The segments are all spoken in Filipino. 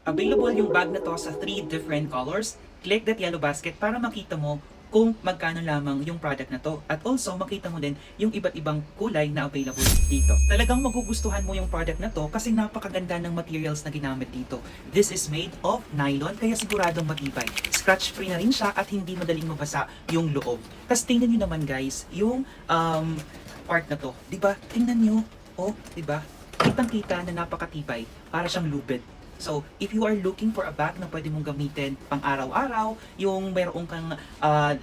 Available yung bag na to sa 3 different colors. Click that yellow basket para makita mo kung magkano lamang yung product na to. At also, makita mo din yung iba't ibang kulay na available dito. Talagang magugustuhan mo yung product na to kasi napakaganda ng materials na ginamit dito. This is made of nylon, kaya siguradong matibay. Scratch-free na rin siya at hindi madaling mabasa yung loob. Tapos tingnan nyo naman guys, yung part na to. Diba? Tingnan nyo. Oh, diba? Kitang-kita na napakatibay. Para siyang lubid. So, if you are looking for a bag na pwede mong gamitin pang araw-araw, yung mayroong kang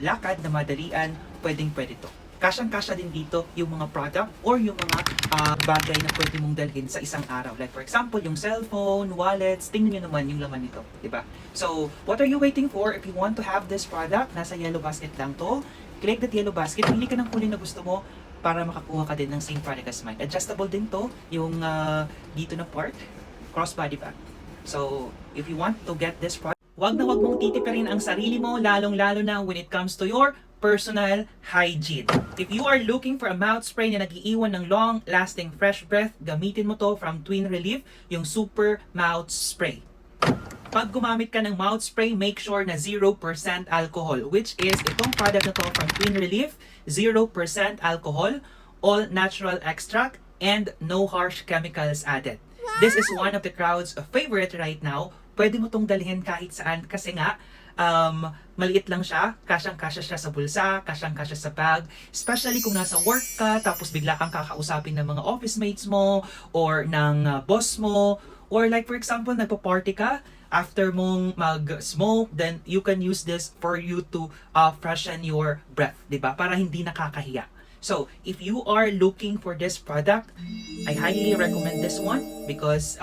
lakad na madalian, pwedeng-pwede to. Kasyang-kasya din dito yung mga product or yung mga bagay na pwede mong dalhin sa isang araw. Like for example, yung cellphone, wallets, tingnan nyo naman yung laman nito, di ba? So, what are you waiting for? If you want to have this product, nasa yellow basket lang to. Click that yellow basket, pili ka ng kulay na gusto mo para makakuha ka din ng same product as mine. Adjustable din to, yung dito na part, crossbody bag. So, if you want to get this product, wag na wag mong titipirin ang sarili mo, lalong-lalo na when it comes to your personal hygiene. If you are looking for a mouth spray na nag-iiwan ng long-lasting fresh breath, gamitin mo to from Twin Relief, yung Super Mouth Spray. Pag gumamit ka ng mouth spray, make sure na 0% alcohol, which is itong product na to from Twin Relief, 0% alcohol, all natural extract, and no harsh chemicals added. This is one of the crowd's favorite right now. Pwede mo tong dalhin kahit saan kasi nga maliit lang siya, kasyang-kasya siya sa bulsa, kasyang-kasya sa bag, especially kung nasa work ka, tapos bigla kang kakausapin ng mga office mates mo, or ng boss mo, or like for example, nagpa-party ka, after mong mag-smoke, then you can use this for you to freshen your breath, diba? Para hindi nakakahiya. So, if you are looking for this product, I highly recommend this one because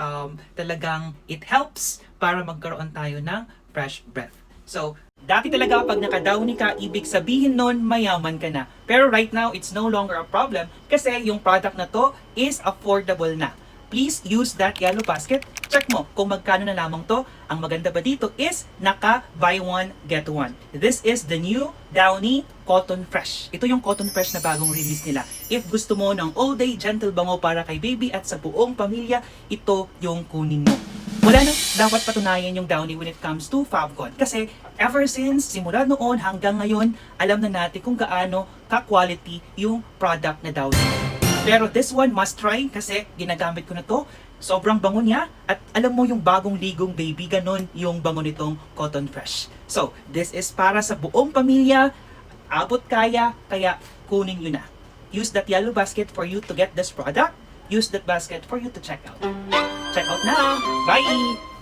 talagang it helps para magkaroon tayo ng fresh breath. So, dati talaga pag naka-downy ka, ibig sabihin nun mayaman ka na. Pero right now, it's no longer a problem kasi yung product na to is affordable na. Please use that yellow basket. Check mo kung magkano na lamang to. Ang maganda ba dito is naka buy one, get one. This is the new Downy Cotton Fresh. Ito yung Cotton Fresh na bagong release nila. If gusto mo ng all-day gentle bango para kay baby at sa buong pamilya, ito yung kunin mo. Wala na dapat patunayan yung Downy when it comes to Fabcon. Kasi ever since, simula noon hanggang ngayon, alam na natin kung gaano ka-quality yung product na Downy. Pero this one must try kasi ginagamit ko na to. Sobrang bango niya at alam mo yung bagong ligong baby, ganon yung bango nitong Cotton Fresh. So, this is para sa buong pamilya, abot kaya, kaya kunin nyo na. Use that yellow basket for you to get this product. Use that basket for you to check out. Check out na! Bye!